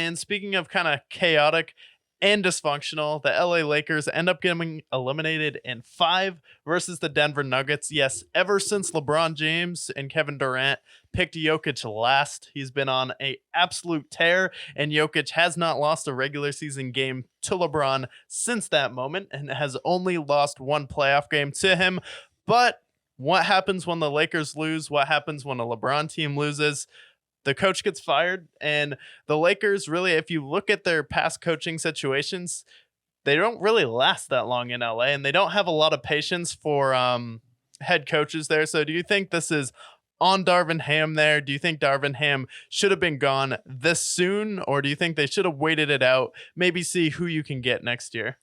And speaking of kind of chaotic and dysfunctional, the LA Lakers end up getting eliminated in 5 versus the Denver Nuggets. Yes, ever since LeBron James and Kevin Durant picked Jokic last, he's been on a absolute tear, and Jokic has not lost a regular season game to LeBron since that moment and has only lost one playoff game to him. But what happens when the Lakers lose? What happens when a LeBron team loses? The coach gets fired, and the Lakers really, if you look at their past coaching situations, they don't really last that long in LA, and they don't have a lot of patience for head coaches there. So do you think this is on Darvin Ham there? Do you think Darvin Ham should have been gone this soon, or do you think they should have waited it out, maybe see who you can get next year?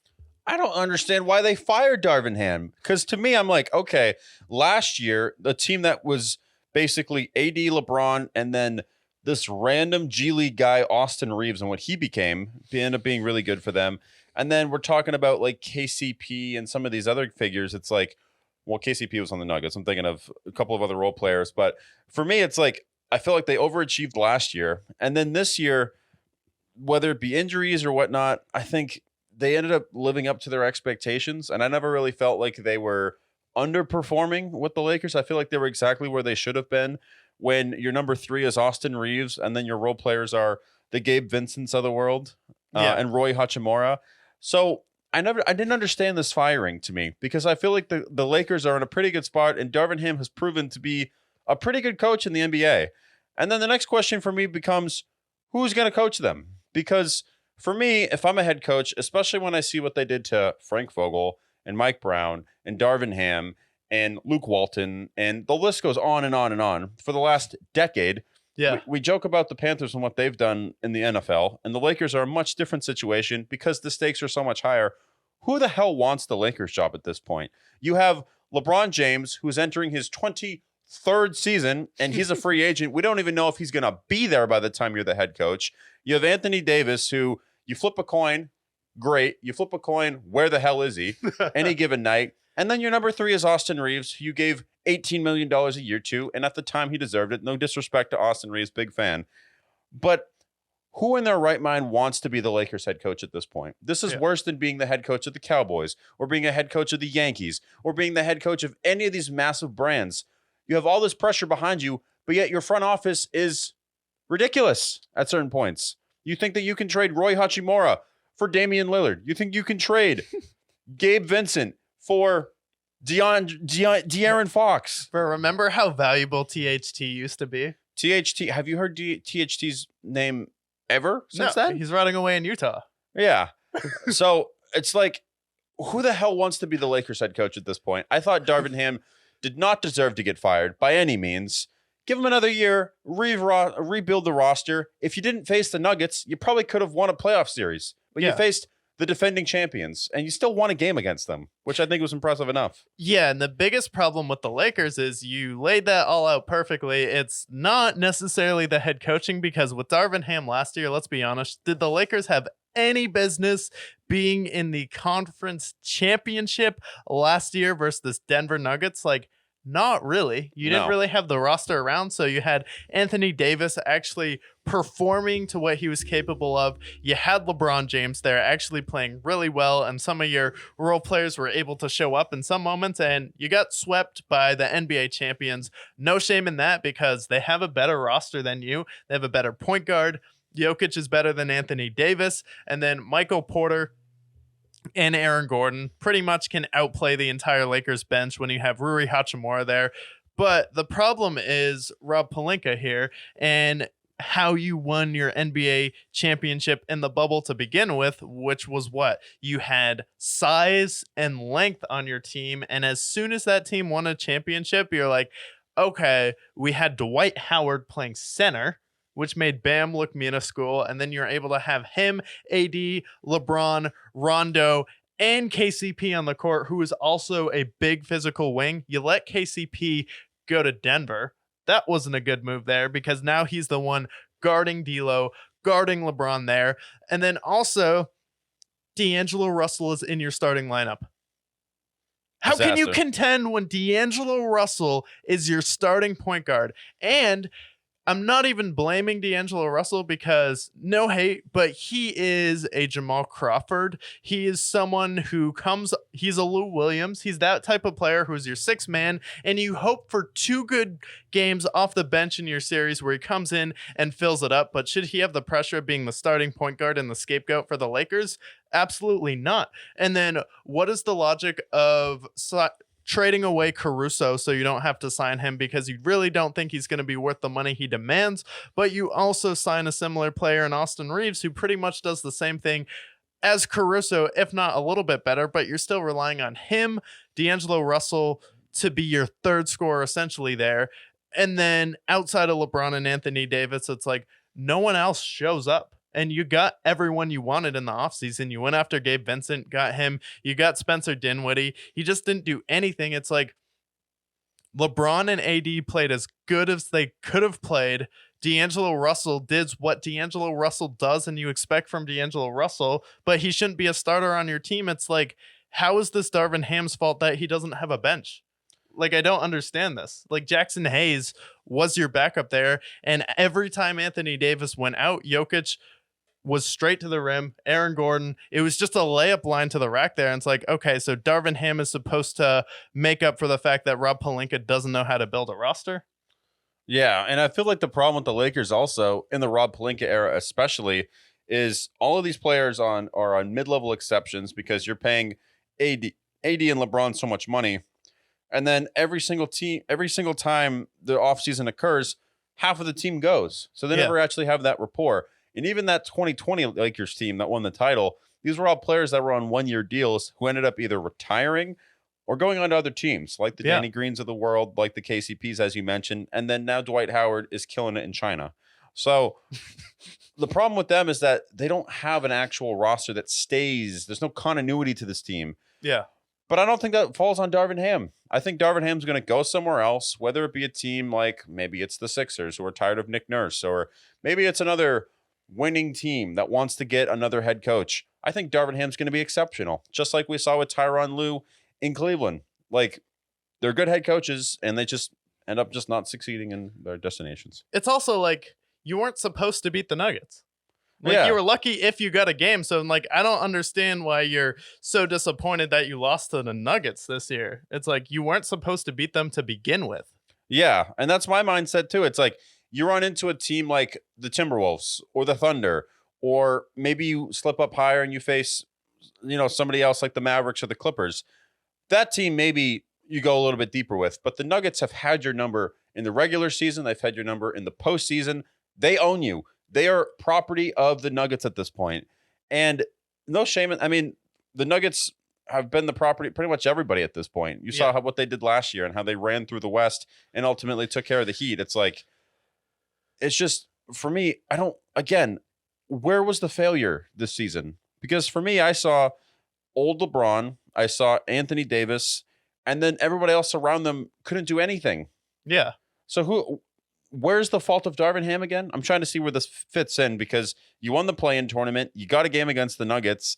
I don't understand why they fired Darvin Ham, because to me, I'm like, okay, last year, the team that was basically AD, LeBron, and then this random G League guy, Austin Reeves, and what he became, ended up being really good for them. And then we're talking about like KCP and some of these other figures. It's like, well, KCP was on the Nuggets. I'm thinking of a couple of other role players. But for me, it's like, I feel like they overachieved last year. And then this year, whether it be injuries or whatnot, I think they ended up living up to their expectations. And I never really felt like they were underperforming with the Lakers. I feel like they were exactly where they should have been. When your number 3 is Austin Reeves, and then your role players are the Gabe Vincents of the world and Roy Hachimura. So I didn't understand this firing to me, because I feel like the Lakers are in a pretty good spot, and Darvin Ham has proven to be a pretty good coach in the NBA. And then the next question for me becomes, who's going to coach them? Because for me, if I'm a head coach, especially when I see what they did to Frank Vogel and Mike Brown and Darvin Ham and Luke Walton, and the list goes on and on and on. For the last decade, we joke about the Panthers and what they've done in the NFL, and the Lakers are a much different situation because the stakes are so much higher. Who the hell wants the Lakers job at this point? You have LeBron James, who's entering his 23rd season, and he's a free agent. We don't even know if he's going to be there by the time you're the head coach. You have Anthony Davis, who you flip a coin, great. You flip a coin, where the hell is he? Any given night. And then your number 3 is Austin Reeves, who you gave $18 million a year to. And at the time, he deserved it. No disrespect to Austin Reeves, big fan. But who in their right mind wants to be the Lakers head coach at this point? This is worse than being the head coach of the Cowboys, or being a head coach of the Yankees, or being the head coach of any of these massive brands. You have all this pressure behind you, but yet your front office is ridiculous at certain points. You think that you can trade Roy Hachimura for Damian Lillard. You think you can trade Gabe Vincent for De'Aaron Fox. But remember how valuable THT used to be? THT, have you heard THT's name ever since then? He's running away in Utah. Yeah. So it's like, who the hell wants to be the Lakers head coach at this point? I thought Darvin Ham did not deserve to get fired by any means. Give him another year, rebuild the roster. If you didn't face the Nuggets, you probably could have won a playoff series. But you faced the defending champions, and you still won a game against them, which I think was impressive enough. Yeah, and the biggest problem with the Lakers is you laid that all out perfectly. It's not necessarily the head coaching, because with Darvin Ham last year, let's be honest, did the Lakers have any business being in the conference championship last year versus this Denver Nuggets? Like, not really. You didn't really have the roster around, so you had Anthony Davis actually performing to what he was capable of. You had LeBron James there actually playing really well, and some of your role players were able to show up in some moments, and you got swept by the NBA champions. No shame in that, because they have a better roster than you. They have a better point guard. Jokic is better than Anthony Davis, and then Michael Porter and Aaron Gordon pretty much can outplay the entire Lakers bench when you have Rui Hachimura there. But the problem is Rob Pelinka here, and how you won your NBA championship in the bubble to begin with, which was what? You had size and length on your team, and as soon as that team won a championship, you're like, okay, we had Dwight Howard playing center, which made Bam look minuscule, and then you're able to have him, AD, LeBron, Rondo, and KCP on the court, who is also a big physical wing. You let KCP go to Denver. That wasn't a good move there, because now he's the one guarding D'Lo, guarding LeBron there, and then also D'Angelo Russell is in your starting lineup. How can you contend when D'Angelo Russell is your starting point guard? And I'm not even blaming D'Angelo Russell because no hate, but he is a Jamal Crawford. He is someone who he's a Lou Williams. He's that type of player who's your sixth man, and you hope for 2 good games off the bench in your series where he comes in and fills it up. But should he have the pressure of being the starting point guard and the scapegoat for the Lakers? Absolutely not. And then what is the logic of trading away Caruso so you don't have to sign him because you really don't think he's going to be worth the money he demands, but you also sign a similar player in Austin Reeves who pretty much does the same thing as Caruso, if not a little bit better, but you're still relying on him, D'Angelo Russell, to be your third scorer essentially there. And then outside of LeBron and Anthony Davis, it's like no one else shows up. And you got everyone you wanted in the offseason. You went after Gabe Vincent, got him. You got Spencer Dinwiddie. He just didn't do anything. It's like LeBron and AD played as good as they could have played. D'Angelo Russell did what D'Angelo Russell does and you expect from D'Angelo Russell, but he shouldn't be a starter on your team. It's like, how is this Darvin Ham's fault that he doesn't have a bench? Like, I don't understand this. Like, Jackson Hayes was your backup there, and every time Anthony Davis went out, Jokic was straight to the rim. Aaron Gordon, it was just a layup line to the rack there. And it's like, okay, so Darvin Ham is supposed to make up for the fact that Rob Pelinka doesn't know how to build a roster. Yeah, and I feel like the problem with the Lakers also, in the Rob Pelinka era especially, is all of these players are on mid-level exceptions because you're paying AD and LeBron so much money. And then every single time the offseason occurs, half of the team goes. So they never actually have that rapport. And even that 2020 Lakers team that won the title, these were all players that were on one-year deals who ended up either retiring or going on to other teams, like the Danny Greens of the world, like the KCPs, as you mentioned. And then now Dwight Howard is killing it in China. So the problem with them is that they don't have an actual roster that stays. There's no continuity to this team. Yeah. But I don't think that falls on Darvin Ham. I think Darvin Ham's going to go somewhere else, whether it be a team like maybe it's the Sixers who are tired of Nick Nurse, or maybe it's another winning team that wants to get another head coach. I think Darvin Ham's going to be exceptional, just like we saw with Tyronn Lue in Cleveland. Like, they're good head coaches, and they just end up just not succeeding in their destinations. It's also like you weren't supposed to beat the Nuggets. Like, you were lucky if you got a game. So, like, I don't understand why you're so disappointed that you lost to the Nuggets this year. It's like you weren't supposed to beat them to begin with. Yeah, and that's my mindset, too. It's like, you run into a team like the Timberwolves or the Thunder, or maybe you slip up higher and you face, somebody else like the Mavericks or the Clippers. That team maybe you go a little bit deeper with, but the Nuggets have had your number in the regular season. They've had your number in the postseason. They own you. They are property of the Nuggets at this point. And no shame. I mean, the Nuggets have been the property of pretty much everybody at this point. You saw what they did last year and how they ran through the West and ultimately took care of the Heat. It's like, it's just, for me, where was the failure this season? Because for me, I saw old LeBron, I saw Anthony Davis, and then everybody else around them couldn't do anything. Yeah. So where's the fault of Darvin Ham again? I'm trying to see where this fits in, because you won the play-in tournament, you got a game against the Nuggets,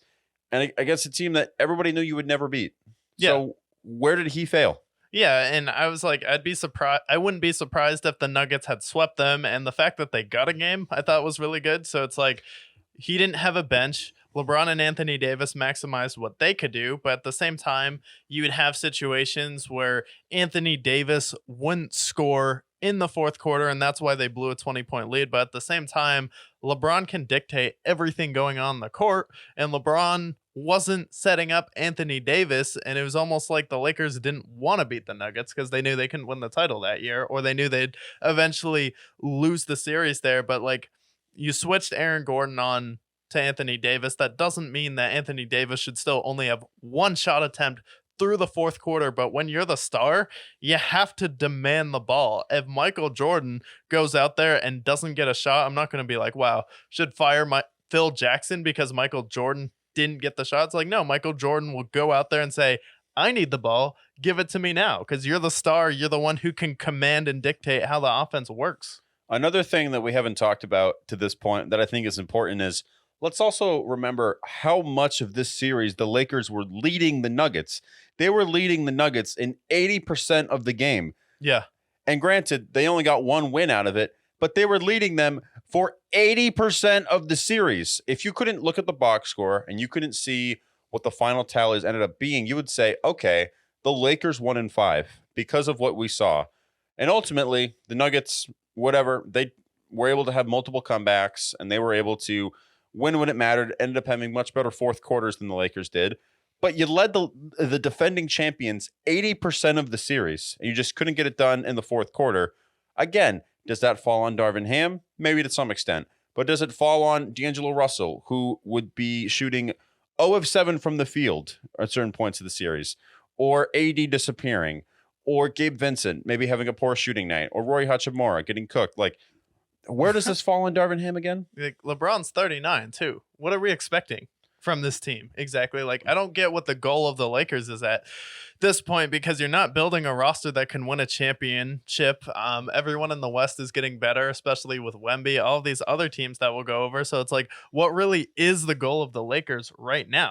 and against a team that everybody knew you would never beat. Yeah. So where did he fail? Yeah, and I was like, I'd be surprised. I wouldn't be surprised if the Nuggets had swept them, and the fact that they got a game, I thought was really good. So it's like, he didn't have a bench. LeBron and Anthony Davis maximized what they could do, but at the same time, you would have situations where Anthony Davis wouldn't score in the fourth quarter, and that's why they blew a 20-point lead. But at the same time, LeBron can dictate everything going on in the court, and LeBron wasn't setting up Anthony Davis, and it was almost like the Lakers didn't want to beat the Nuggets because they knew they couldn't win the title that year, or they knew they'd eventually lose the series there. But like, you switched Aaron Gordon on to Anthony Davis. That doesn't mean that Anthony Davis should still only have one shot attempt through the fourth quarter, but when you're the star, you have to demand the ball. If Michael Jordan goes out there and doesn't get a shot, I'm not going to be like, wow, should fire Phil Jackson because Michael Jordan didn't get the shots. Like, no, Michael Jordan will go out there and say, I need the ball, give it to me now, because you're the star, you're the one who can command and dictate how the offense works. Another thing that we haven't talked about to this point that I think is important is, let's also remember how much of this series the Lakers were leading the Nuggets. They were leading the Nuggets in 80% of the game. Yeah. And granted, they only got one win out of it, but they were leading them for 80% of the series. If you couldn't look at the box score and you couldn't see what the final tallies ended up being, you would say, okay, the Lakers won in 5 because of what we saw. And ultimately, the Nuggets, whatever, they were able to have multiple comebacks and they were able to win when it mattered, ended up having much better fourth quarters than the Lakers did. But you led the defending champions 80% of the series, and you just couldn't get it done in the fourth quarter. Again, does that fall on Darvin Ham? Maybe to some extent. But does it fall on D'Angelo Russell, who would be shooting 0 of 7 from the field at certain points of the series? Or AD disappearing? Or Gabe Vincent maybe having a poor shooting night? Or Roy Hachimura getting cooked? Like, where does this fall on Darvin Ham again? Like, LeBron's 39 too. What are we expecting from this team? Exactly. Like, I don't get what the goal of the Lakers is at this point, because you're not building a roster that can win a championship. Everyone in the West is getting better, especially with Wemby, all of these other teams that will go over. So it's like, what really is the goal of the Lakers right now?